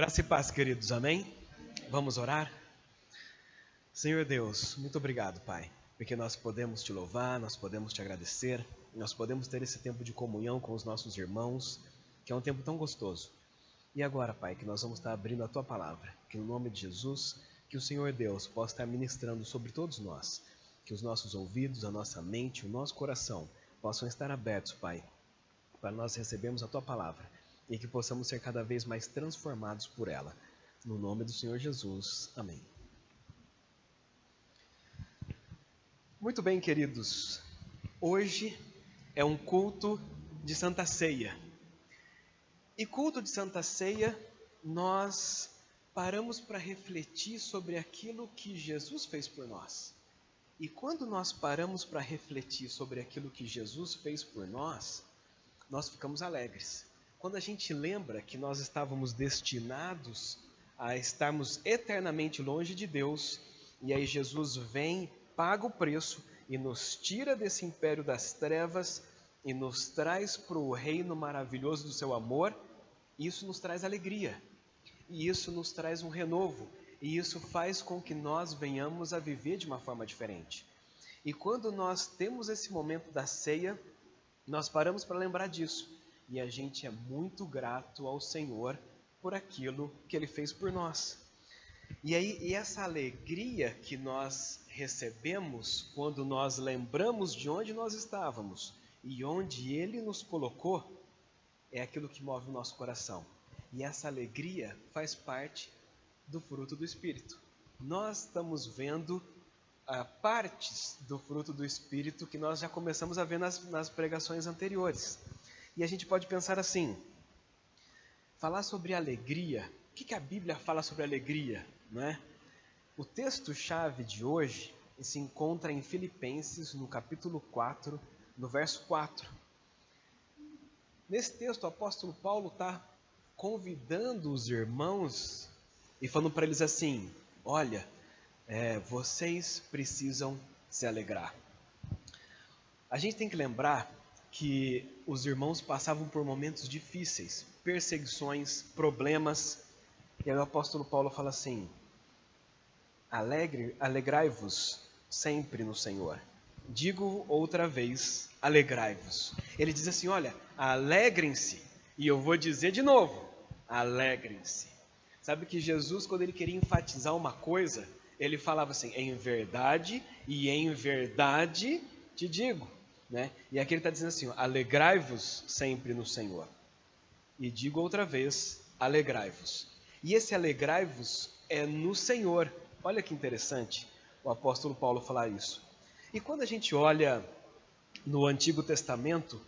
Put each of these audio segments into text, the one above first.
Graça e paz, queridos, amém? Vamos orar? Senhor Deus, muito obrigado, Pai, porque nós podemos te louvar, nós podemos te agradecer, nós podemos ter esse tempo de comunhão com os nossos irmãos, que é um tempo tão gostoso. E agora, Pai, que nós vamos estar abrindo a Tua Palavra, que no nome de Jesus, que o Senhor Deus possa estar ministrando sobre todos nós, que os nossos ouvidos, a nossa mente, o nosso coração possam estar abertos, Pai, para nós recebermos a Tua Palavra e que possamos ser cada vez mais transformados por ela. No nome do Senhor Jesus. Amém. Muito bem, queridos. Hoje é um culto de Santa Ceia. E culto de Santa Ceia, nós paramos para refletir sobre aquilo que Jesus fez por nós. E quando nós paramos para refletir sobre aquilo que Jesus fez por nós ficamos alegres. Quando a gente lembra que nós estávamos destinados a estarmos eternamente longe de Deus, e aí Jesus vem, paga o preço e nos tira desse império das trevas e nos traz para o reino maravilhoso do seu amor, isso nos traz alegria, e isso nos traz um renovo, e isso faz com que nós venhamos a viver de uma forma diferente. E quando nós temos esse momento da ceia, nós paramos para lembrar disso, e a gente é muito grato ao Senhor por aquilo que Ele fez por nós. E essa alegria que nós recebemos quando nós lembramos de onde nós estávamos e onde Ele nos colocou, é aquilo que move o nosso coração. E essa alegria faz parte do fruto do Espírito. Nós estamos vendo partes do fruto do Espírito que nós já começamos a ver nas pregações anteriores. E a gente pode pensar assim, falar sobre alegria, o que a Bíblia fala sobre alegria, não é? O texto-chave de hoje se encontra em Filipenses, no capítulo 4, no verso 4. Nesse texto, o apóstolo Paulo está convidando os irmãos e falando para eles assim, olha, vocês precisam se alegrar. A gente tem que lembrar que os irmãos passavam por momentos difíceis, perseguições, problemas, e aí o apóstolo Paulo fala assim, alegrai-vos sempre no Senhor. Digo outra vez, alegrai-vos. Ele diz assim, olha, alegrem-se, e eu vou dizer de novo, alegrem-se. Sabe que Jesus, quando ele queria enfatizar uma coisa, ele falava assim, em verdade e em verdade te digo. Né? E aqui ele está dizendo assim, alegrai-vos sempre no Senhor. E digo outra vez, alegrai-vos. E esse alegrai-vos é no Senhor. Olha que interessante o apóstolo Paulo falar isso. E quando a gente olha no Antigo Testamento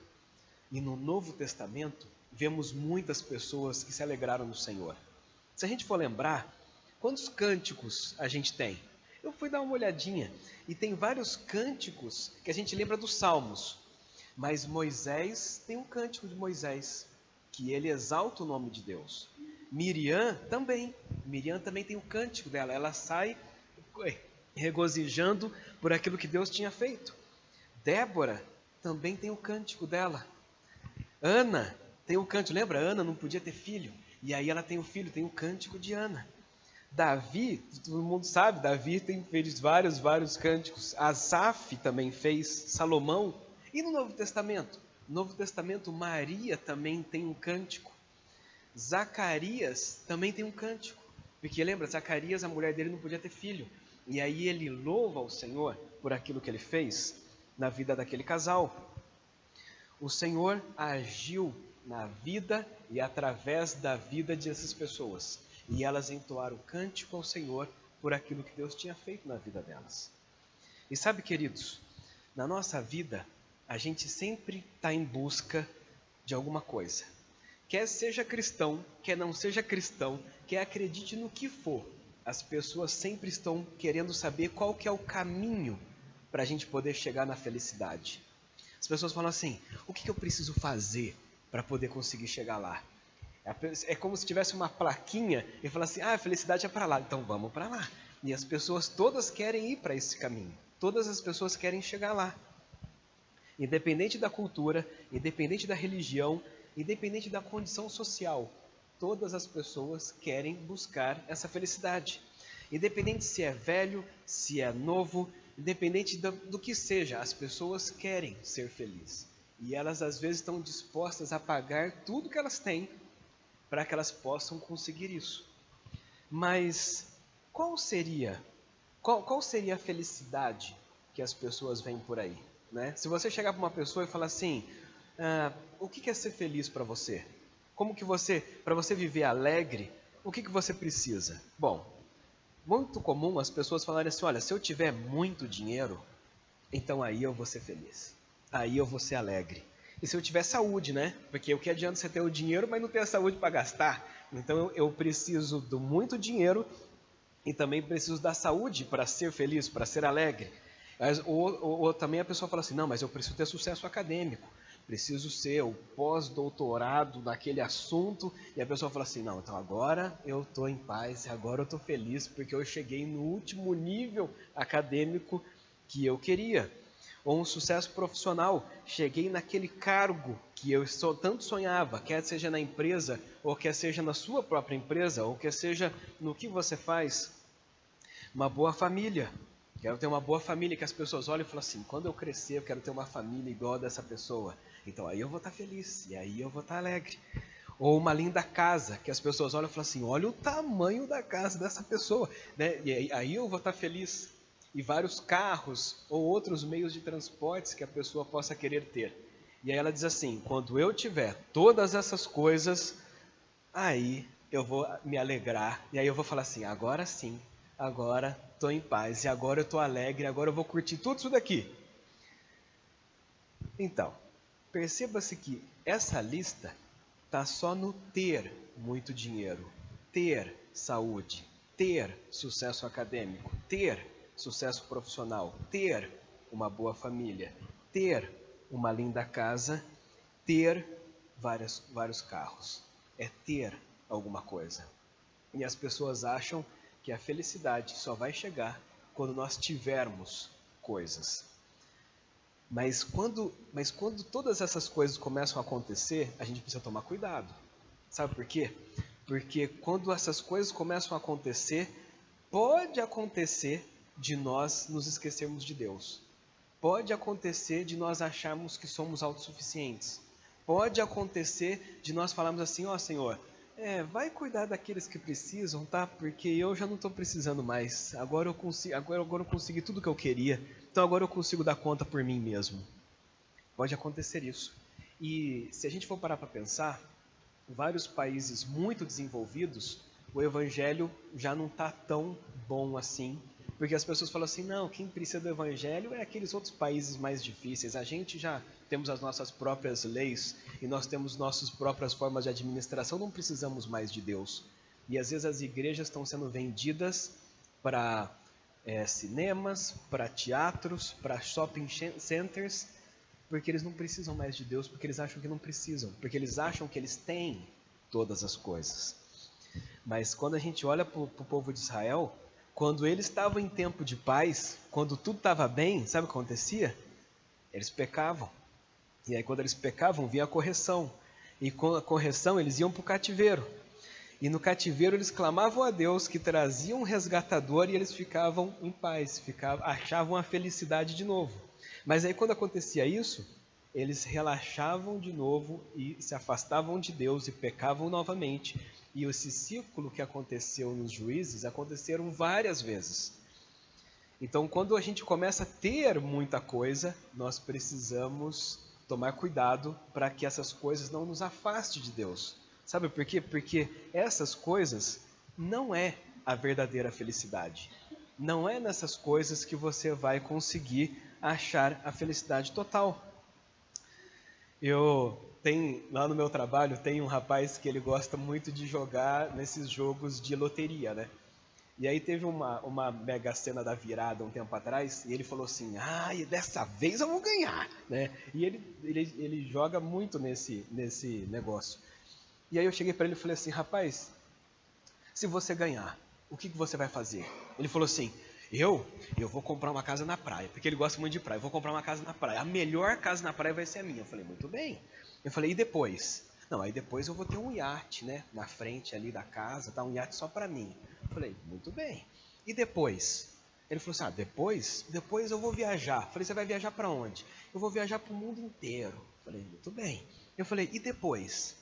e no Novo Testamento, vemos muitas pessoas que se alegraram no Senhor. Se a gente for lembrar, quantos cânticos a gente tem? Eu fui dar uma olhadinha e tem vários cânticos que a gente lembra dos Salmos. Mas Moisés tem um cântico de Moisés, que ele exalta o nome de Deus. Miriam também tem um cântico dela. Ela sai regozijando por aquilo que Deus tinha feito. Débora também tem o cântico dela. Ana tem o cântico. Lembra? Ana não podia ter filho. E aí ela tem o filho, tem o cântico de Ana. Davi, todo mundo sabe, Davi fez vários cânticos. Asaf também fez, Salomão. E no Novo Testamento? No Novo Testamento, Maria também tem um cântico. Zacarias também tem um cântico. Porque lembra, Zacarias, a mulher dele não podia ter filho. E aí ele louva o Senhor por aquilo que ele fez na vida daquele casal. O Senhor agiu na vida e através da vida dessas pessoas. E elas entoaram cântico ao Senhor por aquilo que Deus tinha feito na vida delas. E sabe, queridos, na nossa vida, a gente sempre está em busca de alguma coisa. Quer seja cristão, quer não seja cristão, quer acredite no que for, as pessoas sempre estão querendo saber qual que é o caminho para a gente poder chegar na felicidade. As pessoas falam assim, o que eu preciso fazer para poder conseguir chegar lá? É como se tivesse uma plaquinha e falasse assim, a felicidade é para lá, então vamos para lá. E as pessoas todas querem ir para esse caminho. Todas as pessoas querem chegar lá. Independente da cultura, independente da religião, independente da condição social. Todas as pessoas querem buscar essa felicidade. Independente se é velho, se é novo, independente do que seja, as pessoas querem ser felizes. E elas às vezes estão dispostas a pagar tudo que elas têm para que elas possam conseguir isso. Mas qual seria a felicidade que as pessoas veem por aí? Né? Se você chegar para uma pessoa e falar assim, o que é ser feliz para você? Para você viver alegre, o que você precisa? Bom, muito comum as pessoas falarem assim, olha, se eu tiver muito dinheiro, então aí eu vou ser feliz. Aí eu vou ser alegre. E se eu tiver saúde, né? Porque o que adianta você ter o dinheiro, mas não ter a saúde para gastar? Então eu preciso do muito dinheiro e também preciso da saúde para ser feliz, para ser alegre. Ou também a pessoa fala assim, não, mas eu preciso ter sucesso acadêmico. Preciso ser o pós-doutorado naquele assunto. E a pessoa fala assim, não, então agora eu estou em paz, agora eu estou feliz, porque eu cheguei no último nível acadêmico que eu queria. Ou um sucesso profissional, cheguei naquele cargo que eu tanto sonhava, quer seja na empresa, ou quer seja na sua própria empresa, ou quer seja no que você faz. Uma boa família. Quero ter uma boa família que as pessoas olham e falam assim, quando eu crescer eu quero ter uma família igual a dessa pessoa. Então aí eu vou estar feliz, e aí eu vou estar alegre. Ou uma linda casa, que as pessoas olham e falam assim, olha o tamanho da casa dessa pessoa, né? E aí eu vou estar feliz. E vários carros ou outros meios de transportes que a pessoa possa querer ter. E aí ela diz assim, quando eu tiver todas essas coisas, aí eu vou me alegrar. E aí eu vou falar assim, agora sim, agora estou em paz, e agora eu estou alegre, agora eu vou curtir tudo isso daqui. Então, perceba-se que essa lista está só no ter muito dinheiro, ter saúde, ter sucesso acadêmico, ter sucesso profissional, ter uma boa família, ter uma linda casa, ter vários carros. É ter alguma coisa. E as pessoas acham que a felicidade só vai chegar quando nós tivermos coisas. Mas quando todas essas coisas começam a acontecer, a gente precisa tomar cuidado. Sabe por quê? Porque quando essas coisas começam a acontecer, pode acontecer de nós nos esquecermos de Deus. Pode acontecer de nós acharmos que somos autossuficientes. Pode acontecer de nós falarmos assim, ó Senhor, vai cuidar daqueles que precisam, tá? Porque eu já não estou precisando mais. Agora eu consegui tudo que eu queria. Então agora eu consigo dar conta por mim mesmo. Pode acontecer isso. E se a gente for parar para pensar, em vários países muito desenvolvidos, o evangelho já não está tão bom assim. Porque as pessoas falam assim, não, quem precisa do evangelho é aqueles outros países mais difíceis. A gente já temos as nossas próprias leis e nós temos nossas próprias formas de administração, não precisamos mais de Deus. E às vezes as igrejas estão sendo vendidas para cinemas, para teatros, para shopping centers, porque eles não precisam mais de Deus, porque eles acham que não precisam, porque eles acham que eles têm todas as coisas. Mas quando a gente olha para o povo de Israel, quando eles estavam em tempo de paz, quando tudo estava bem, sabe o que acontecia? Eles pecavam. E aí quando eles pecavam, vinha a correção. E com a correção eles iam para o cativeiro. E no cativeiro eles clamavam a Deus que trazia um resgatador e eles ficavam em paz, achavam a felicidade de novo. Mas aí quando acontecia isso, eles relaxavam de novo e se afastavam de Deus e pecavam novamente. E esse ciclo que aconteceu nos Juízes aconteceram várias vezes. Então, quando a gente começa a ter muita coisa, nós precisamos tomar cuidado para que essas coisas não nos afastem de Deus. Sabe por quê? Porque essas coisas não é a verdadeira felicidade. Não é nessas coisas que você vai conseguir achar a felicidade total. Lá no meu trabalho tem um rapaz que ele gosta muito de jogar nesses jogos de loteria, né? E aí teve uma mega sena da virada um tempo atrás, e ele falou assim, e dessa vez eu vou ganhar, né? E ele joga muito nesse negócio. E aí eu cheguei para ele e falei assim, rapaz, se você ganhar, o que você vai fazer? Ele falou assim, eu vou comprar uma casa na praia, porque ele gosta muito de praia, eu vou comprar uma casa na praia, a melhor casa na praia vai ser a minha. Eu falei, muito bem. Eu falei, e depois? Não, aí depois eu vou ter um iate, né? Na frente ali da casa, tá? Um iate só para mim. Eu falei, muito bem. E depois? Ele falou assim, depois eu vou viajar. Eu falei, você vai viajar para onde? Eu vou viajar para o mundo inteiro. Eu falei, muito bem. Eu falei, e depois?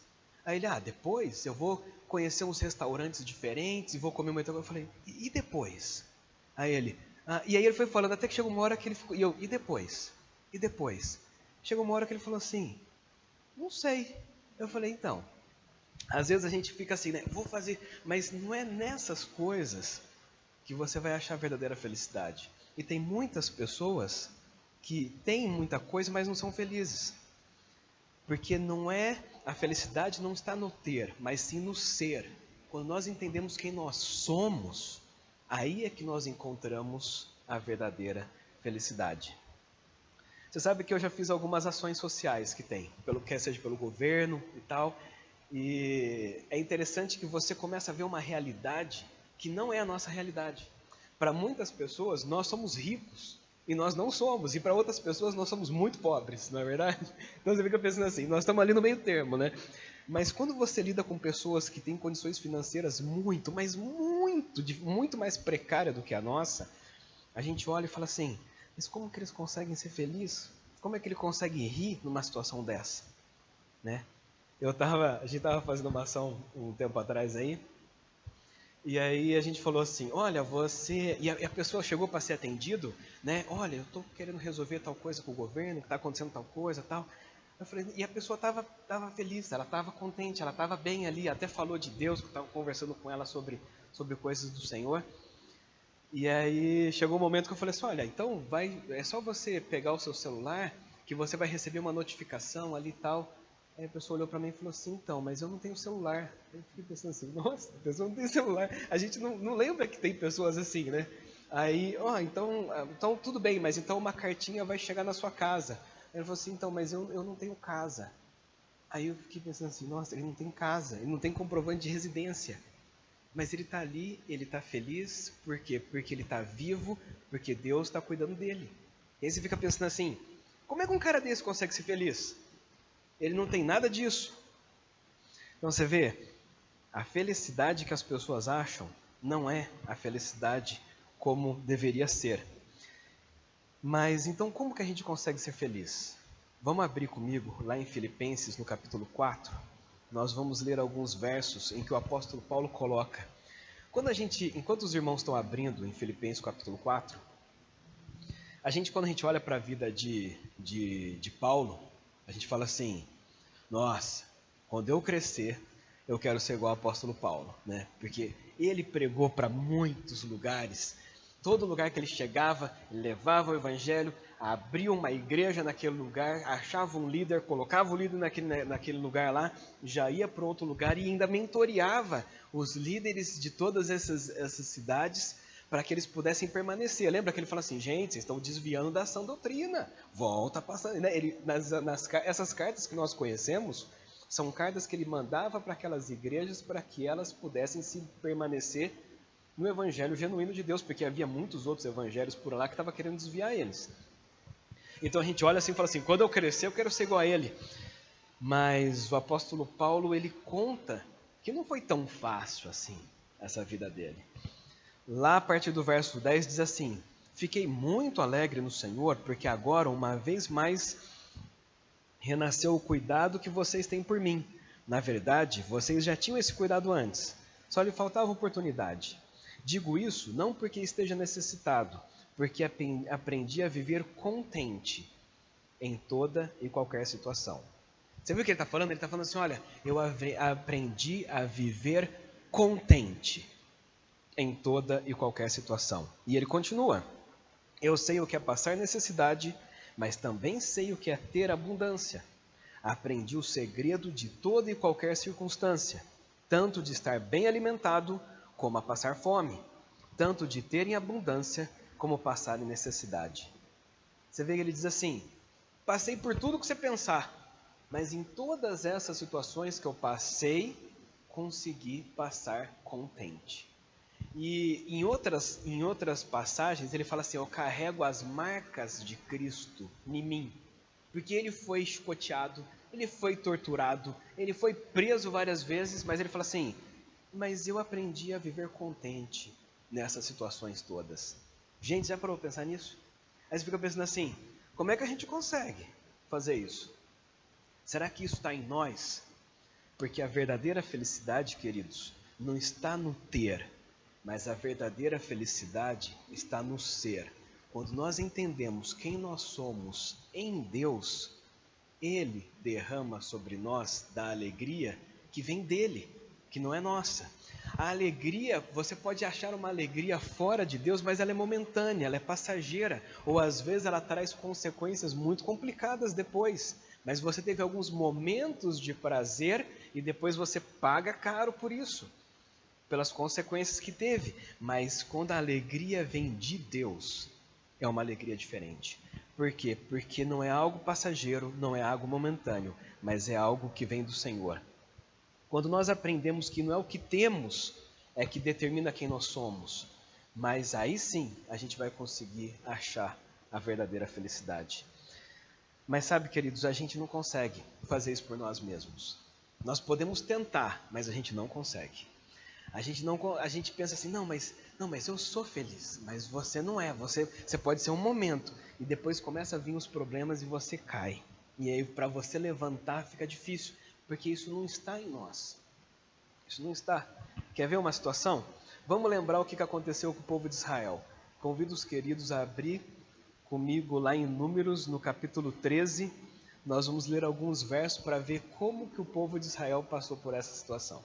Aí ele, depois eu vou conhecer uns restaurantes diferentes e vou comer muito. Eu falei, e depois? Aí ele, e aí ele foi falando, até que chegou uma hora que ele ficou, e depois? E depois? Chegou uma hora que ele falou assim, não sei. Eu falei, então, às vezes a gente fica assim, né? Vou fazer, mas não é nessas coisas que você vai achar a verdadeira felicidade. E tem muitas pessoas que têm muita coisa, mas não são felizes. Porque a felicidade não está no ter, mas sim no ser. Quando nós entendemos quem nós somos, aí é que nós encontramos a verdadeira felicidade. Você sabe que eu já fiz algumas ações sociais que tem, quer seja pelo governo e tal, e é interessante que você começa a ver uma realidade que não é a nossa realidade. Para muitas pessoas, nós somos ricos e nós não somos, e para outras pessoas nós somos muito pobres, não é verdade? Então você fica pensando assim, nós estamos ali no meio termo, né? Mas quando você lida com pessoas que têm condições financeiras muito mais precárias do que a nossa, a gente olha e fala assim, mas como que eles conseguem ser felizes? Como é que ele consegue rir numa situação dessa? Né? A gente estava fazendo uma ação um tempo atrás aí, e aí a gente falou assim, olha, você... E a pessoa chegou para ser atendido, né? Olha, eu estou querendo resolver tal coisa com o governo, que está acontecendo tal coisa, tal. Eu falei, e a pessoa estava feliz, ela estava contente, ela estava bem ali, até falou de Deus, que eu estava conversando com ela sobre coisas do Senhor. E aí chegou um momento que eu falei assim, olha, então é só você pegar o seu celular que você vai receber uma notificação ali e tal. Aí a pessoa olhou para mim e falou assim, então, mas eu não tenho celular. Eu fiquei pensando assim, nossa, a pessoa não tem celular. A gente não lembra que tem pessoas assim, né? Aí, então tudo bem, mas então uma cartinha vai chegar na sua casa. Aí ele falou assim, então, mas eu não tenho casa. Aí eu fiquei pensando assim, nossa, ele não tem casa, ele não tem comprovante de residência. Mas ele está ali, ele está feliz, por quê? Porque ele está vivo, porque Deus está cuidando dele. E aí você fica pensando assim, como é que um cara desse consegue ser feliz? Ele não tem nada disso. Então você vê, a felicidade que as pessoas acham não é a felicidade como deveria ser. Mas então como que a gente consegue ser feliz? Vamos abrir comigo lá em Filipenses, no capítulo 4. Nós vamos ler alguns versos em que o apóstolo Paulo coloca. Enquanto os irmãos estão abrindo em Filipenses capítulo 4, quando a gente olha para a vida de Paulo, a gente fala assim, nossa, quando eu crescer, eu quero ser igual ao apóstolo Paulo, né? Porque ele pregou para muitos lugares, todo lugar que ele chegava, ele levava o evangelho, abria uma igreja naquele lugar, achava um líder, colocava o líder naquele lugar lá, já ia para outro lugar e ainda mentoreava os líderes de todas essas cidades para que eles pudessem permanecer. Lembra que ele fala assim, gente, vocês estão desviando da sã doutrina, volta passando. Né? Essas cartas que nós conhecemos são cartas que ele mandava para aquelas igrejas para que elas pudessem se permanecer no evangelho genuíno de Deus, porque havia muitos outros evangelhos por lá que estavam querendo desviar eles. Então a gente olha assim e fala assim, quando eu crescer eu quero ser igual a ele. Mas o apóstolo Paulo, ele conta que não foi tão fácil assim essa vida dele. Lá a partir do verso 10 diz assim, fiquei muito alegre no Senhor, porque agora uma vez mais renasceu o cuidado que vocês têm por mim. Na verdade, vocês já tinham esse cuidado antes, só lhe faltava oportunidade. Digo isso não porque esteja necessitado, porque aprendi a viver contente em toda e qualquer situação. Você viu o que ele está falando? Ele está falando assim, olha, eu aprendi a viver contente em toda e qualquer situação. E ele continua, eu sei o que é passar necessidade, mas também sei o que é ter abundância. Aprendi o segredo de toda e qualquer circunstância, tanto de estar bem alimentado, como a passar fome, tanto de ter em abundância, como passar em necessidade. Você vê que ele diz assim, passei por tudo que você pensar, mas em todas essas situações que eu passei, consegui passar contente. E em outras passagens ele fala assim, eu carrego as marcas de Cristo em mim, porque ele foi chicoteado, ele foi torturado, ele foi preso várias vezes, mas ele fala assim, mas eu aprendi a viver contente nessas situações todas. Gente, já parou pra pensar nisso? Aí você fica pensando assim, como é que a gente consegue fazer isso? Será que isso está em nós? Porque a verdadeira felicidade, queridos, não está no ter, mas a verdadeira felicidade está no ser. Quando nós entendemos quem nós somos em Deus, Ele derrama sobre nós da alegria que vem dEle, que não é nossa. A alegria, você pode achar uma alegria fora de Deus, mas ela é momentânea, ela é passageira, ou às vezes ela traz consequências muito complicadas depois. Mas você teve alguns momentos de prazer e depois você paga caro por isso, pelas consequências que teve. Mas quando a alegria vem de Deus, é uma alegria diferente. Por quê? Porque não é algo passageiro, não é algo momentâneo, mas é algo que vem do Senhor. Quando nós aprendemos que não é o que temos é que determina quem nós somos, mas aí sim a gente vai conseguir achar a verdadeira felicidade. Mas sabe, queridos, a gente não consegue fazer isso por nós mesmos. Nós podemos tentar, mas a gente não consegue. A gente pensa assim, não, mas eu sou feliz, mas você não é. Você pode ser um momento e depois começa a vir os problemas e você cai. E aí para você levantar fica difícil, porque isso não está em nós. Isso não está. Quer ver uma situação? Vamos lembrar o que aconteceu com o povo de Israel. Convido os queridos a abrir comigo lá em Números, no capítulo 13. Nós vamos ler alguns versos para ver como que o povo de Israel passou por essa situação.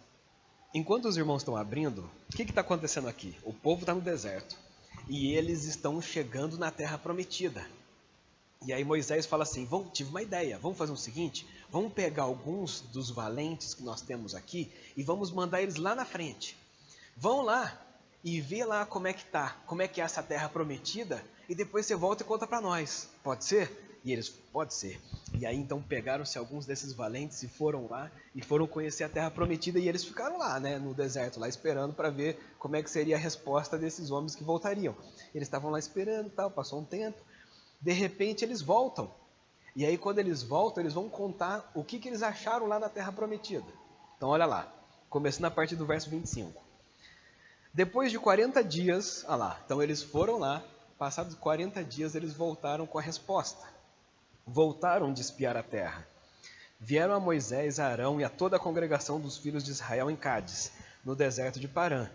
Enquanto os irmãos estão abrindo, o que está acontecendo aqui? O povo está no deserto e eles estão chegando na terra prometida. E aí Moisés fala assim, tive uma ideia, vamos fazer o seguinte, vamos pegar alguns dos valentes que nós temos aqui e vamos mandar eles lá na frente. Vão lá e vê lá como é que tá, como é que é essa terra prometida e depois você volta e conta para nós. Pode ser? E eles, pode ser. E aí então pegaram-se alguns desses valentes e foram lá e foram conhecer a terra prometida e eles ficaram lá, né, no deserto, lá esperando para ver como é que seria a resposta desses homens que voltariam. Eles estavam lá esperando, tal, passou um tempo. De repente eles voltam, e aí quando eles voltam, eles vão contar o que eles acharam lá na terra prometida. Então olha lá, começando a partir do verso 25. Depois de 40 dias, olha lá, então eles foram lá, passados 40 dias eles voltaram com a resposta. Voltaram de espiar a terra. Vieram a Moisés, a Arão e a toda a congregação dos filhos de Israel em Cádiz, no deserto de Parã.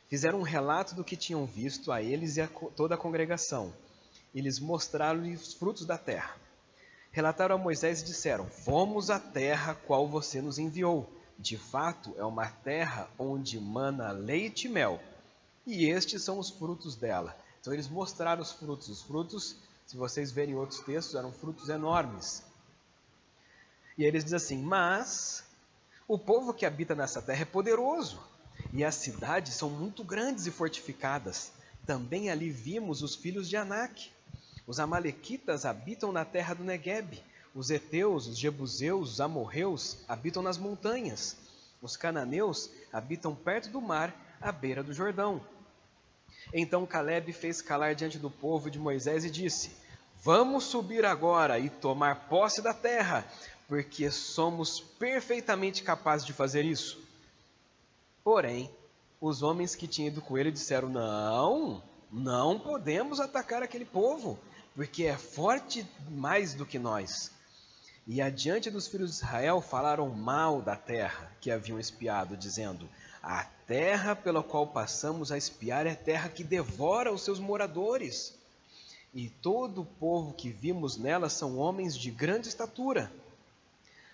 Fizeram um relato do que tinham visto a eles e a toda a congregação. E lhes mostraram os frutos da terra. Relataram a Moisés e disseram, fomos à terra qual você nos enviou. De fato, é uma terra onde mana leite e mel. E estes são os frutos dela. Então eles mostraram os frutos. Os frutos, se vocês verem outros textos, eram frutos enormes. E aí eles dizem assim, mas o povo que habita nessa terra é poderoso. E as cidades são muito grandes e fortificadas. Também ali vimos os filhos de Anak. Os amalequitas habitam na terra do Neguebe. Os heteus, os jebuseus, os amorreus habitam nas montanhas. Os cananeus habitam perto do mar, à beira do Jordão. Então Calebe fez calar diante do povo de Moisés e disse, vamos subir agora e tomar posse da terra, porque somos perfeitamente capazes de fazer isso. Porém, os homens que tinham ido com ele disseram, não podemos atacar aquele povo, porque é forte mais do que nós. E adiante dos filhos de Israel falaram mal da terra que haviam espiado, dizendo, a terra pela qual passamos a espiar é terra que devora os seus moradores. E todo o povo que vimos nela são homens de grande estatura.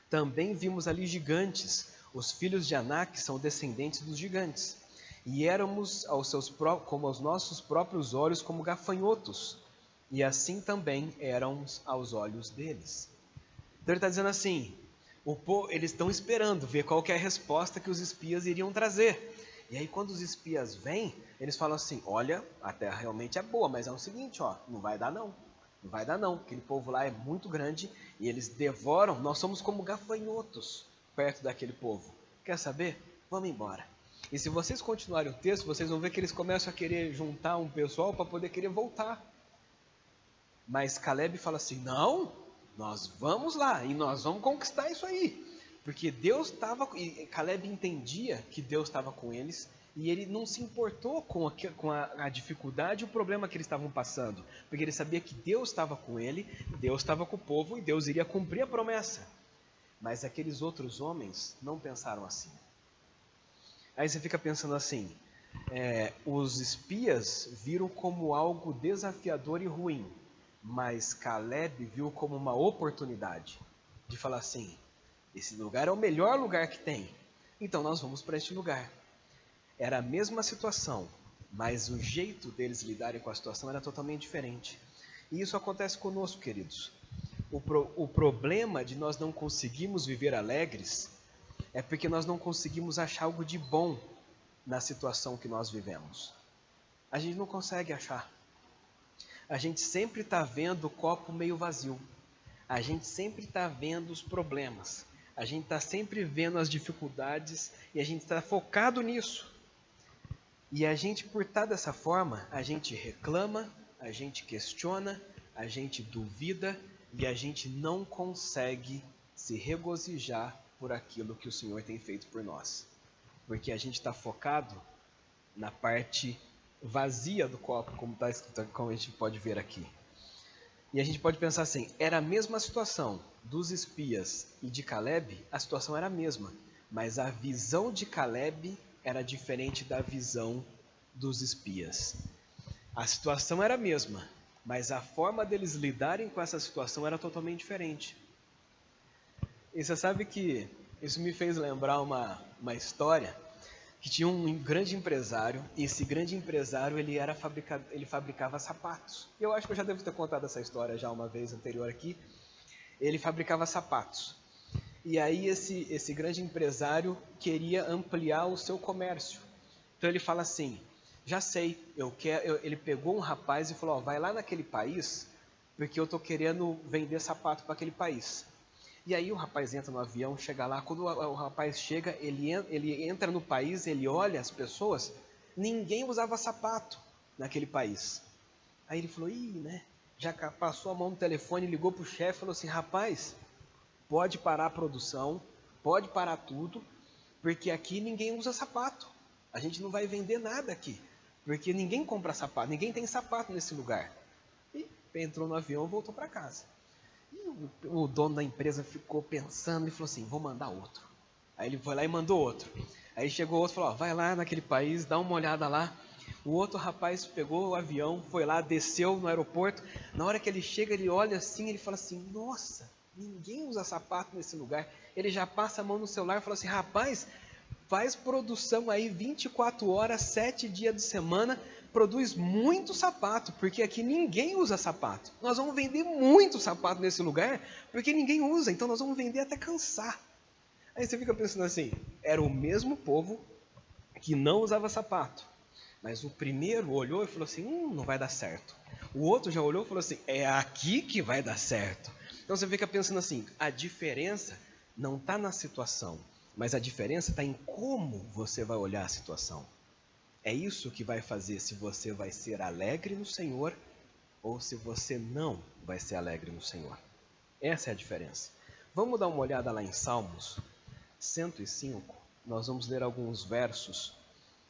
Também vimos ali gigantes, os filhos de Anak são descendentes dos gigantes. E éramos como aos nossos próprios olhos como gafanhotos. E assim também éramos aos olhos deles. Então ele está dizendo assim, eles estão esperando ver qual que é a resposta que os espias iriam trazer. E aí quando os espias vêm, eles falam assim, olha, a terra realmente é boa, mas é o seguinte, não vai dar não. Não vai dar não, aquele povo lá é muito grande e eles devoram, nós somos como gafanhotos perto daquele povo. Quer saber? Vamos embora. E se vocês continuarem o texto, vocês vão ver que eles começam a querer juntar um pessoal para poder querer voltar. Mas Calebe fala assim, não, nós vamos lá e nós vamos conquistar isso aí. Porque Deus estava, e Caleb entendia que Deus estava com eles, e ele não se importou com a dificuldade e o problema que eles estavam passando, porque ele sabia que Deus estava com ele, Deus estava com o povo e Deus iria cumprir a promessa. Mas aqueles outros homens não pensaram assim. Aí você fica pensando assim, os espias viram como algo desafiador e ruim, mas Caleb viu como uma oportunidade de falar assim, esse lugar é o melhor lugar que tem, então nós vamos para este lugar. Era a mesma situação, mas o jeito deles lidarem com a situação era totalmente diferente. E isso acontece conosco, queridos. O problema de nós não conseguirmos viver alegres é porque nós não conseguimos achar algo de bom na situação que nós vivemos. A gente não consegue achar. A gente sempre está vendo o copo meio vazio. A gente sempre está vendo os problemas. A gente está sempre vendo as dificuldades e a gente está focado nisso. E a gente, por estar dessa forma, a gente reclama, a gente questiona, a gente duvida e a gente não consegue se regozijar por aquilo que o Senhor tem feito por nós. Porque a gente está focado na parte vazia do copo, como está escrito, como a gente pode ver aqui. E a gente pode pensar assim, era a mesma situação dos espias e de Caleb, a situação era a mesma, mas a visão de Caleb era diferente da visão dos espias. A situação era a mesma, mas a forma deles lidarem com essa situação era totalmente diferente. E você sabe que isso me fez lembrar uma história que tinha um grande empresário, e esse grande empresário ele fabricava sapatos. Eu acho que eu já devo ter contado essa história já uma vez anterior aqui. Ele fabricava sapatos. E aí esse grande empresário queria ampliar o seu comércio. Então ele fala assim, já sei, ele pegou um rapaz e falou, vai lá naquele país, porque eu estou querendo vender sapato para aquele país. E aí o rapaz entra no avião, chega lá, quando o rapaz chega, ele entra no país, ele olha as pessoas, ninguém usava sapato naquele país. Aí ele falou, já passou a mão no telefone, ligou para o chefe e falou assim, rapaz, pode parar a produção, pode parar tudo, porque aqui ninguém usa sapato. A gente não vai vender nada aqui, porque ninguém compra sapato, ninguém tem sapato nesse lugar. E entrou no avião e voltou para casa. E o dono da empresa ficou pensando e falou assim, vou mandar outro. Aí ele foi lá e mandou outro. Aí chegou outro e falou, vai lá naquele país, dá uma olhada lá. O outro rapaz pegou o avião, foi lá, desceu no aeroporto. Na hora que ele chega, ele olha assim, ele fala assim, nossa, ninguém usa sapato nesse lugar. Ele já passa a mão no celular e fala assim, rapaz, faz produção aí 24 horas, 7 dias de semana, produz muito sapato, porque aqui ninguém usa sapato. Nós vamos vender muito sapato nesse lugar, porque ninguém usa, então nós vamos vender até cansar. Aí você fica pensando assim, era o mesmo povo que não usava sapato, mas o primeiro olhou e falou assim, não vai dar certo. O outro já olhou e falou assim, é aqui que vai dar certo. Então você fica pensando assim, a diferença não está na situação, mas a diferença está em como você vai olhar a situação. É isso que vai fazer se você vai ser alegre no Senhor ou se você não vai ser alegre no Senhor. Essa é a diferença. Vamos dar uma olhada lá em Salmos 105. Nós vamos ler alguns versos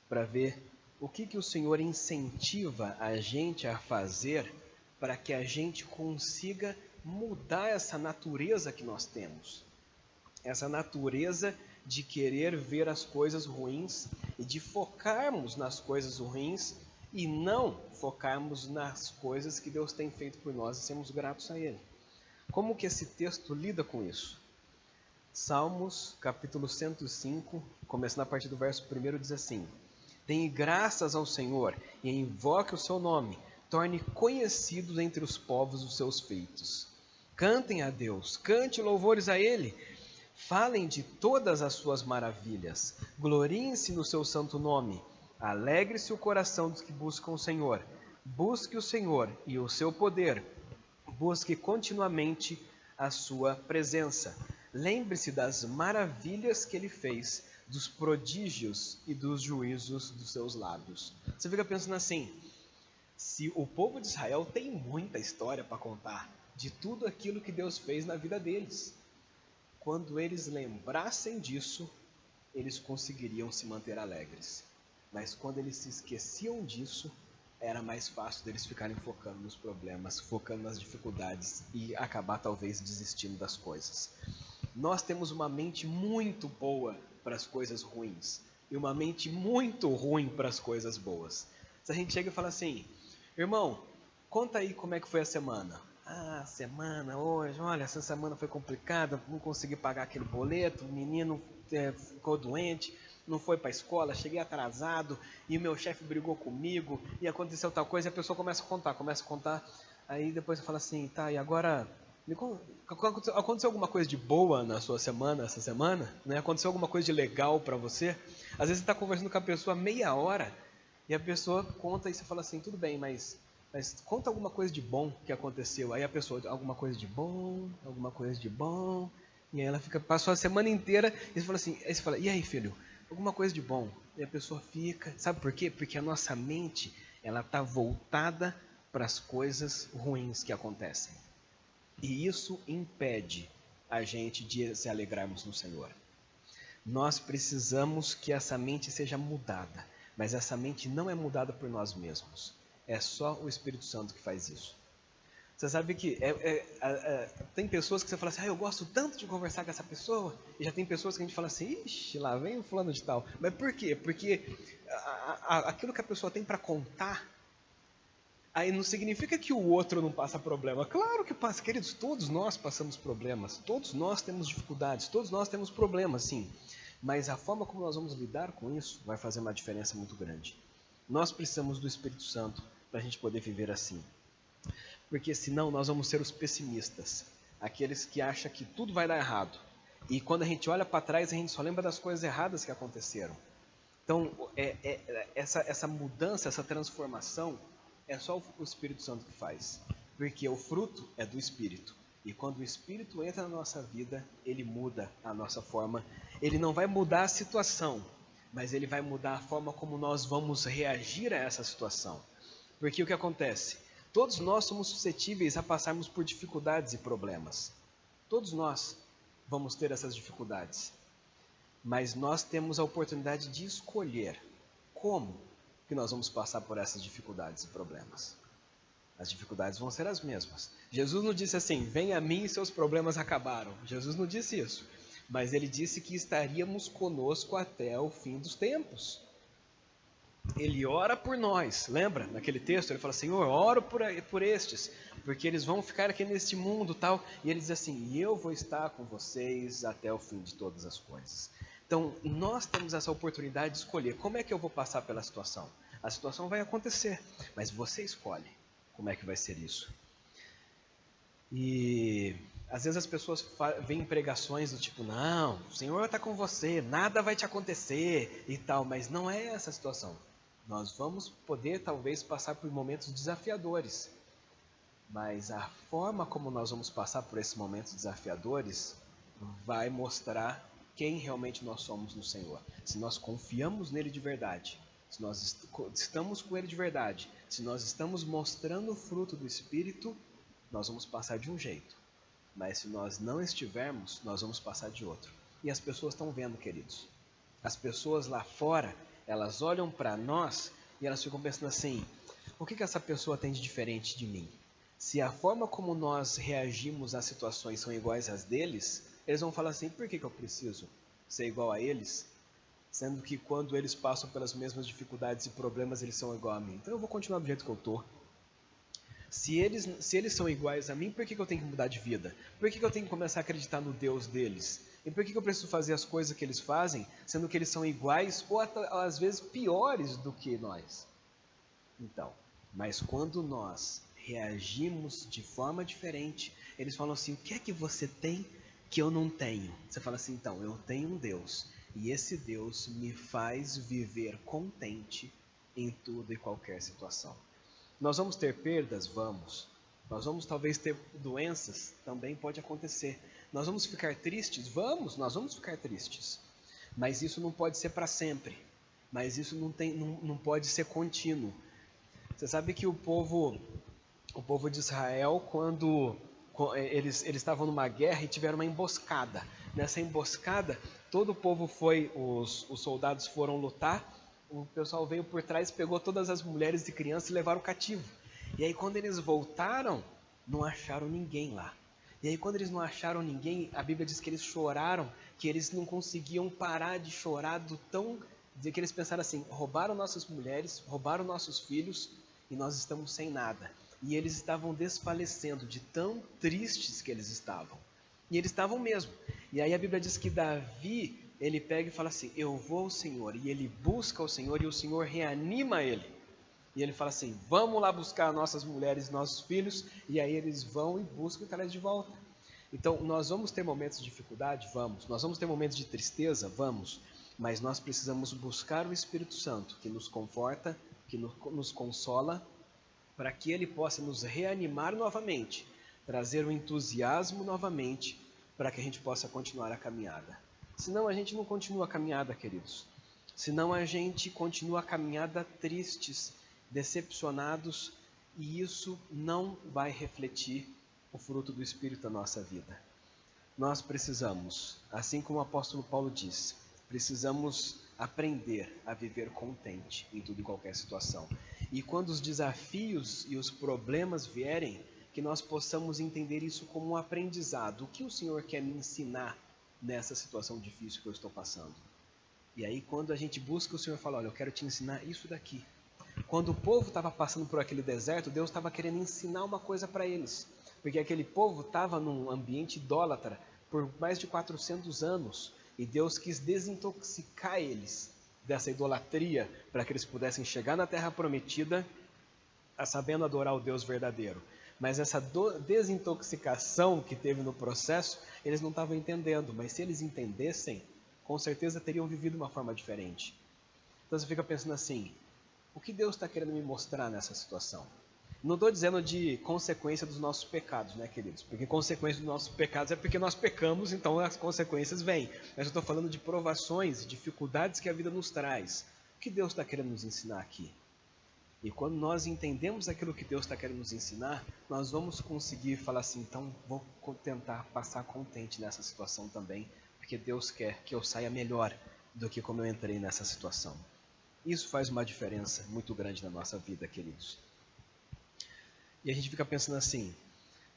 para ver o que o Senhor incentiva a gente a fazer para que a gente consiga mudar essa natureza que nós temos. Essa natureza de querer ver as coisas ruins e de focarmos nas coisas ruins e não focarmos nas coisas que Deus tem feito por nós e sermos gratos a Ele. Como que esse texto lida com isso? Salmos, capítulo 105, começando a partir do verso 1, diz assim, dê graças ao Senhor e invoque o seu nome, torne conhecidos entre os povos os seus feitos. Cantem a Deus, cante louvores a Ele, falem de todas as suas maravilhas, gloriem-se no seu santo nome, alegre-se o coração dos que buscam o Senhor, busque o Senhor e o seu poder, busque continuamente a sua presença, lembre-se das maravilhas que Ele fez, dos prodígios e dos juízos dos seus lábios. Você fica pensando assim, se o povo de Israel tem muita história para contar, de tudo aquilo que Deus fez na vida deles. Quando eles lembrassem disso, eles conseguiriam se manter alegres. Mas quando eles se esqueciam disso, era mais fácil deles ficarem focando nos problemas, focando nas dificuldades e acabar talvez desistindo das coisas. Nós temos uma mente muito boa para as coisas ruins e uma mente muito ruim para as coisas boas. Se a gente chega e fala assim, irmão, conta aí como é que foi a semana. Ah, semana hoje, olha, essa semana foi complicada, não consegui pagar aquele boleto, o menino ficou doente, não foi para a escola, cheguei atrasado, e o meu chefe brigou comigo, e aconteceu tal coisa, e a pessoa começa a contar, aí depois você fala assim, tá, e agora, aconteceu alguma coisa de boa na sua semana, essa semana? Né? Aconteceu alguma coisa de legal para você? Às vezes você está conversando com a pessoa meia hora, e a pessoa conta e você fala assim, tudo bem, mas conta alguma coisa de bom que aconteceu. Aí a pessoa, alguma coisa de bom, e aí ela passou a semana inteira, e você fala assim, aí você fala, e aí filho, alguma coisa de bom? E a pessoa fica, sabe por quê? Porque a nossa mente, ela está voltada para as coisas ruins que acontecem. E isso impede a gente de se alegrarmos no Senhor. Nós precisamos que essa mente seja mudada, mas essa mente não é mudada por nós mesmos. É só o Espírito Santo que faz isso. Você sabe que tem pessoas que você fala assim, eu gosto tanto de conversar com essa pessoa, e já tem pessoas que a gente fala assim, ixi, lá vem o fulano de tal. Mas por quê? Porque aquilo que a pessoa tem para contar, aí não significa que o outro não passa problema. Claro que passa, queridos, todos nós passamos problemas, todos nós temos dificuldades, todos nós temos problemas, sim. Mas a forma como nós vamos lidar com isso vai fazer uma diferença muito grande. Nós precisamos do Espírito Santo para a gente poder viver assim. Porque senão nós vamos ser os pessimistas, aqueles que acham que tudo vai dar errado. E quando a gente olha para trás, a gente só lembra das coisas erradas que aconteceram. Então, essa mudança, essa transformação, é só o Espírito Santo que faz. Porque o fruto é do Espírito. E quando o Espírito entra na nossa vida, ele muda a nossa forma. Ele não vai mudar a situação, mas ele vai mudar a forma como nós vamos reagir a essa situação. Porque o que acontece? Todos nós somos suscetíveis a passarmos por dificuldades e problemas. Todos nós vamos ter essas dificuldades. Mas nós temos a oportunidade de escolher como que nós vamos passar por essas dificuldades e problemas. As dificuldades vão ser as mesmas. Jesus não disse assim, venha a mim e seus problemas acabaram. Jesus não disse isso. Mas ele disse que estaríamos conosco até o fim dos tempos. Ele ora por nós, lembra? Naquele texto ele fala, Senhor, oro por estes, porque eles vão ficar aqui neste mundo tal. E ele diz assim, e eu vou estar com vocês até o fim de todas as coisas. Então, nós temos essa oportunidade de escolher como é que eu vou passar pela situação. A situação vai acontecer, mas você escolhe como é que vai ser isso. E às vezes as pessoas veem pregações do tipo, não, o Senhor está com você, nada vai te acontecer e tal, mas não é essa a situação. Nós vamos poder talvez passar por momentos desafiadores, mas a forma como nós vamos passar por esses momentos desafiadores vai mostrar quem realmente nós somos no Senhor. Se nós confiamos nele de verdade, se nós estamos com ele de verdade, se nós estamos mostrando o fruto do Espírito, nós vamos passar de um jeito. Mas se nós não estivermos, nós vamos passar de outro. E as pessoas estão vendo, queridos. As pessoas lá fora, elas olham para nós e elas ficam pensando assim, o que essa pessoa tem de diferente de mim? Se a forma como nós reagimos às situações são iguais às deles, eles vão falar assim, por que eu preciso ser igual a eles? Sendo que quando eles passam pelas mesmas dificuldades e problemas, eles são igual a mim. Então eu vou continuar do jeito que eu estou. Se eles são iguais a mim, por que eu tenho que mudar de vida? Por que eu tenho que começar a acreditar no Deus deles? E por que eu preciso fazer as coisas que eles fazem, sendo que eles são iguais ou às vezes piores do que nós? Então, mas quando nós reagimos de forma diferente, eles falam assim, o que é que você tem que eu não tenho? Você fala assim, então, eu tenho um Deus, e esse Deus me faz viver contente em toda e qualquer situação. Nós vamos ter perdas? Vamos. Nós vamos talvez ter doenças? Também pode acontecer. Nós vamos ficar tristes? Vamos, nós vamos ficar tristes. Mas isso não pode ser para sempre. Mas isso não pode ser contínuo. Você sabe que o povo de Israel, quando eles estavam numa guerra e tiveram uma emboscada. Nessa emboscada, todo o povo foi, os soldados foram lutar, o pessoal veio por trás, pegou todas as mulheres e crianças e levaram cativo. E aí quando eles voltaram, não acharam ninguém lá. E aí quando eles não acharam ninguém, a Bíblia diz que eles choraram, que eles não conseguiam parar de chorar de que eles pensaram assim, roubaram nossas mulheres, roubaram nossos filhos e nós estamos sem nada. E eles estavam desfalecendo de tão tristes que eles estavam. E eles estavam mesmo. E aí a Bíblia diz que Davi, ele pega e fala assim, eu vou ao Senhor. E ele busca o Senhor e o Senhor reanima ele. E ele fala assim, vamos lá buscar nossas mulheres, nossos filhos. E aí eles vão e buscam e trazem de volta. Então nós vamos ter momentos de dificuldade? Vamos. Nós vamos ter momentos de tristeza? Vamos. Mas nós precisamos buscar o Espírito Santo, que nos conforta, que nos consola, para que ele possa nos reanimar novamente, trazer o entusiasmo novamente, para que a gente possa continuar a caminhada. Senão a gente não continua a caminhada, queridos. Senão a gente continua a caminhada tristes, decepcionados, e isso não vai refletir o fruto do Espírito na nossa vida. Nós precisamos, assim como o apóstolo Paulo diz, precisamos aprender a viver contente em tudo e qualquer situação. E quando os desafios e os problemas vierem, que nós possamos entender isso como um aprendizado. O que o Senhor quer me ensinar nessa situação difícil que eu estou passando? E aí quando a gente busca, o Senhor fala, olha, eu quero te ensinar isso daqui. Quando o povo estava passando por aquele deserto, Deus estava querendo ensinar uma coisa para eles. Porque aquele povo estava num ambiente idólatra por mais de 400 anos. E Deus quis desintoxicar eles dessa idolatria para que eles pudessem chegar na terra prometida sabendo adorar o Deus verdadeiro. Mas essa desintoxicação que teve no processo, eles não estavam entendendo. Mas se eles entendessem, com certeza teriam vivido de uma forma diferente. Então você fica pensando assim, o que Deus está querendo me mostrar nessa situação? Não estou dizendo de consequência dos nossos pecados, né, queridos? Porque consequência dos nossos pecados é porque nós pecamos, então as consequências vêm. Mas eu estou falando de provações, dificuldades que a vida nos traz. O que Deus está querendo nos ensinar aqui? E quando nós entendemos aquilo que Deus está querendo nos ensinar, nós vamos conseguir falar assim, então vou tentar passar contente nessa situação também, porque Deus quer que eu saia melhor do que como eu entrei nessa situação. Isso faz uma diferença muito grande na nossa vida, queridos. E a gente fica pensando assim,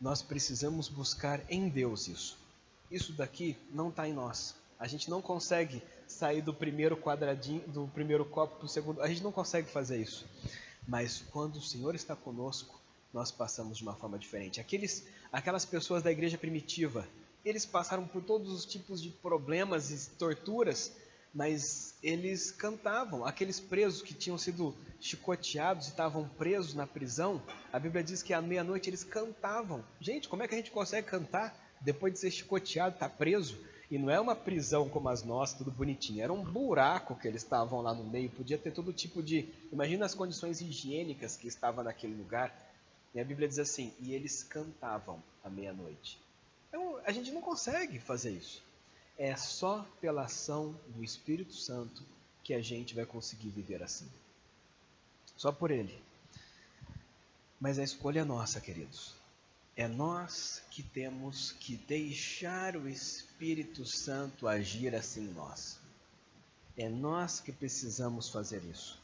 nós precisamos buscar em Deus isso. Isso daqui não está em nós. A gente não consegue sair do primeiro quadradinho, do primeiro copo para o segundo. A gente não consegue fazer isso. Mas quando o Senhor está conosco, nós passamos de uma forma diferente. Aquelas pessoas da igreja primitiva, eles passaram por todos os tipos de problemas e torturas, mas eles cantavam. Aqueles presos que tinham sido chicoteados e estavam presos na prisão, a Bíblia diz que à meia-noite eles cantavam. Gente, como é que a gente consegue cantar depois de ser chicoteado, estar preso? E não é uma prisão como as nossas, tudo bonitinho. Era um buraco que eles estavam lá no meio. Podia ter todo tipo de... Imagina as condições higiênicas que estavam naquele lugar. E a Bíblia diz assim, e eles cantavam à meia-noite. Então, a gente não consegue fazer isso. É só pela ação do Espírito Santo que a gente vai conseguir viver assim. Só por Ele. Mas a escolha é nossa, queridos. É nós que temos que deixar o Espírito Santo agir assim em nós. É nós que precisamos fazer isso.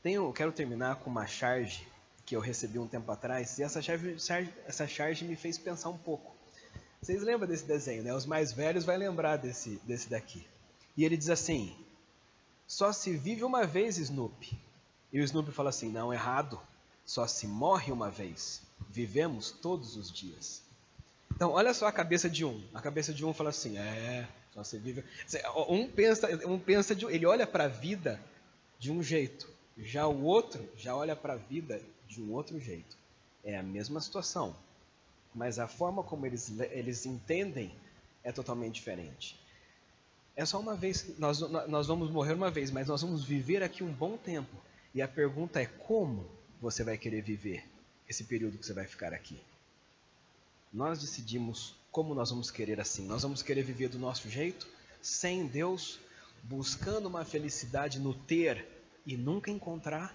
Eu quero terminar com uma charge que eu recebi um tempo atrás, e essa charge me fez pensar um pouco. Vocês lembram desse desenho, né? Os mais velhos vão lembrar desse daqui. E ele diz assim, só se vive uma vez, Snoopy. E o Snoopy fala assim, não, errado. Só se morre uma vez. Vivemos todos os dias. Então, olha só a cabeça de um. A cabeça de um fala assim, só se vive... Ele olha para a vida de um jeito. Já o outro, já olha para a vida de um outro jeito. É a mesma situação. Mas a forma como eles entendem é totalmente diferente. É só uma vez, nós vamos morrer uma vez, mas nós vamos viver aqui um bom tempo. E a pergunta é como você vai querer viver esse período que você vai ficar aqui. Nós decidimos como nós vamos querer assim. Nós vamos querer viver do nosso jeito, sem Deus, buscando uma felicidade no ter e nunca encontrar.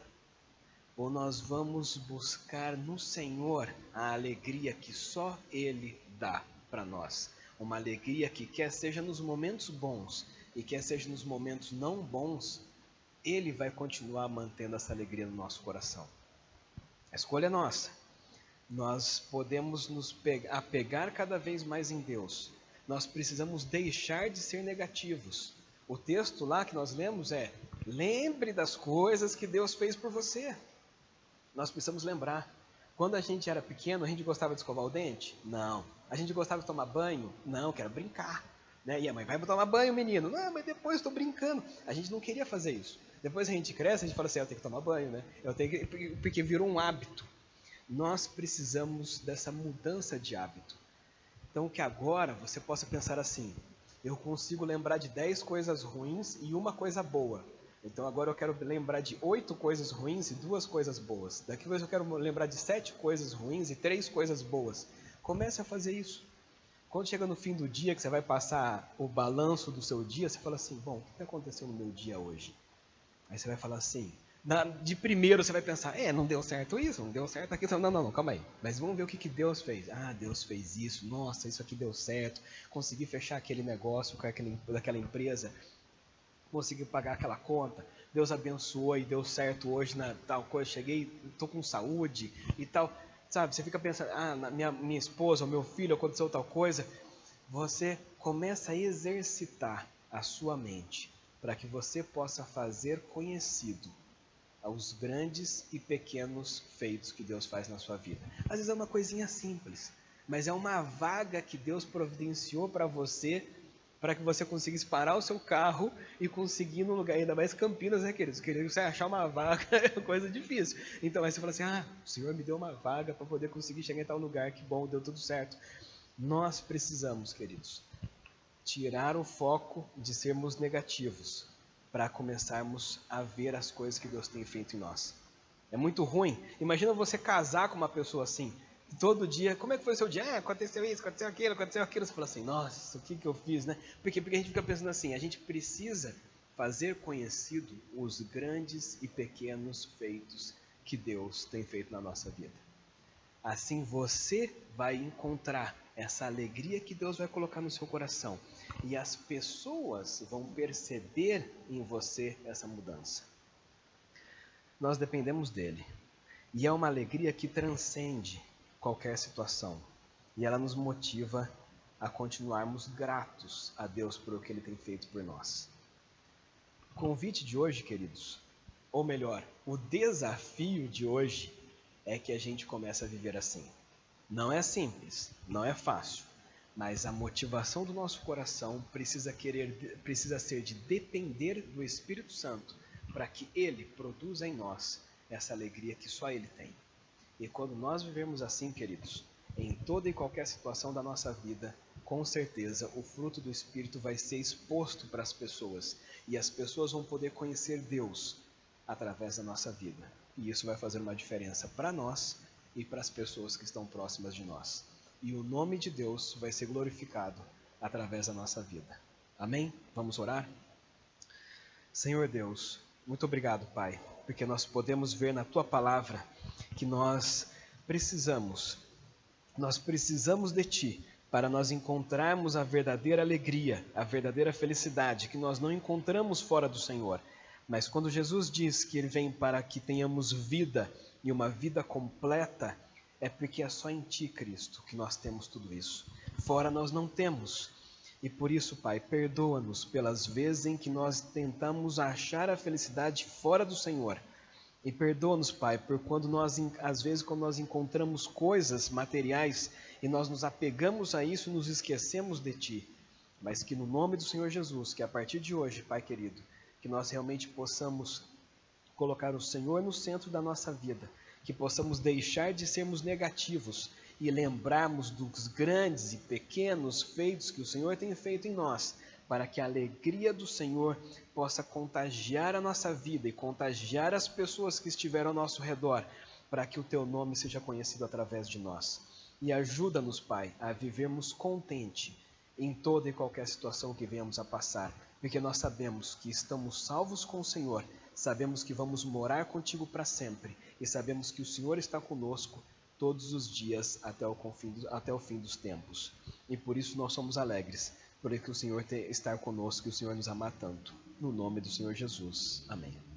ou nós vamos buscar no Senhor a alegria que só Ele dá para nós? Uma alegria que quer seja nos momentos bons e quer seja nos momentos não bons, Ele vai continuar mantendo essa alegria no nosso coração. A escolha é nossa. Nós podemos nos apegar cada vez mais em Deus. Nós precisamos deixar de ser negativos. O texto lá que nós lemos é: lembre das coisas que Deus fez por você. Nós precisamos lembrar. Quando a gente era pequeno, a gente gostava de escovar o dente? Não. A gente gostava de tomar banho? Não, quero brincar. Né? E a mãe, vai tomar banho, menino? Não, mas depois estou brincando. A gente não queria fazer isso. Depois a gente cresce, a gente fala assim: eu tenho que tomar banho, né? Porque virou um hábito. Nós precisamos dessa mudança de hábito. Então que agora você possa pensar assim: eu consigo lembrar de 10 coisas ruins e uma coisa boa. Então agora eu quero lembrar de 8 coisas ruins e 2 coisas boas. Daqui a pouco eu quero lembrar de 7 coisas ruins e 3 coisas boas. Comece a fazer isso. Quando chega no fim do dia, que você vai passar o balanço do seu dia, você fala assim: bom, o que aconteceu no meu dia hoje? Aí você vai falar assim, de primeiro você vai pensar: não deu certo isso, não deu certo aquilo. Não, calma aí. Mas vamos ver o que Deus fez. Ah, Deus fez isso, nossa, isso aqui deu certo. Consegui fechar aquele negócio daquela empresa. Consegui pagar aquela conta. Deus abençoou e deu certo hoje na tal coisa. Cheguei, estou com saúde e tal. Sabe, você fica pensando: minha esposa ou meu filho aconteceu tal coisa. Você começa a exercitar a sua mente para que você possa fazer conhecido os grandes e pequenos feitos que Deus faz na sua vida. Às vezes é uma coisinha simples, mas é uma vaga que Deus providenciou para você, para que você conseguisse parar o seu carro e conseguir no lugar, ainda mais Campinas, né, queridos? Querido, você achar uma vaga é coisa difícil. Então aí você fala assim: o Senhor me deu uma vaga para poder conseguir chegar em tal lugar, que bom, deu tudo certo. Nós precisamos, queridos, tirar o foco de sermos negativos para começarmos a ver as coisas que Deus tem feito em nós. É muito ruim. Imagina você casar com uma pessoa assim, todo dia: como é que foi o seu dia? Aconteceu isso, aconteceu aquilo. Você fala assim: nossa, o que eu fiz, né? Porque a gente fica pensando assim: a gente precisa fazer conhecido os grandes e pequenos feitos que Deus tem feito na nossa vida. Assim você vai encontrar essa alegria que Deus vai colocar no seu coração. E as pessoas vão perceber em você essa mudança. Nós dependemos dele. E é uma alegria que transcende qualquer situação. E ela nos motiva a continuarmos gratos a Deus por o que ele tem feito por nós. O convite de hoje, queridos, ou melhor, o desafio de hoje, é que a gente comece a viver assim. Não é simples, não é fácil, mas a motivação do nosso coração precisa ser de depender do Espírito Santo para que Ele produza em nós essa alegria que só Ele tem. E quando nós vivemos assim, queridos, em toda e qualquer situação da nossa vida, com certeza o fruto do Espírito vai ser exposto para as pessoas e as pessoas vão poder conhecer Deus através da nossa vida. E isso vai fazer uma diferença para nós e para as pessoas que estão próximas de nós. E o nome de Deus vai ser glorificado através da nossa vida. Amém? Vamos orar? Senhor Deus, muito obrigado, Pai, porque nós podemos ver na Tua palavra que nós precisamos de Ti para nós encontrarmos a verdadeira alegria, a verdadeira felicidade que nós não encontramos fora do Senhor. Mas quando Jesus diz que Ele vem para que tenhamos vida e uma vida completa, é porque é só em Ti, Cristo, que nós temos tudo isso. Fora nós não temos. E por isso, Pai, perdoa-nos pelas vezes em que nós tentamos achar a felicidade fora do Senhor. E perdoa-nos, Pai, por às vezes quando nós encontramos coisas materiais e nós nos apegamos a isso e nos esquecemos de Ti. Mas que no nome do Senhor Jesus, que a partir de hoje, Pai querido, que nós realmente possamos colocar o Senhor no centro da nossa vida, que possamos deixar de sermos negativos e lembrarmos dos grandes e pequenos feitos que o Senhor tem feito em nós, para que a alegria do Senhor possa contagiar a nossa vida e contagiar as pessoas que estiveram ao nosso redor, para que o Teu nome seja conhecido através de nós. E ajuda-nos, Pai, a vivermos contente em toda e qualquer situação que venhamos a passar, porque nós sabemos que estamos salvos com o Senhor, sabemos que vamos morar contigo para sempre e sabemos que o Senhor está conosco todos os dias até o fim dos tempos. E por isso nós somos alegres, porque o Senhor está conosco e o Senhor nos ama tanto. No nome do Senhor Jesus. Amém.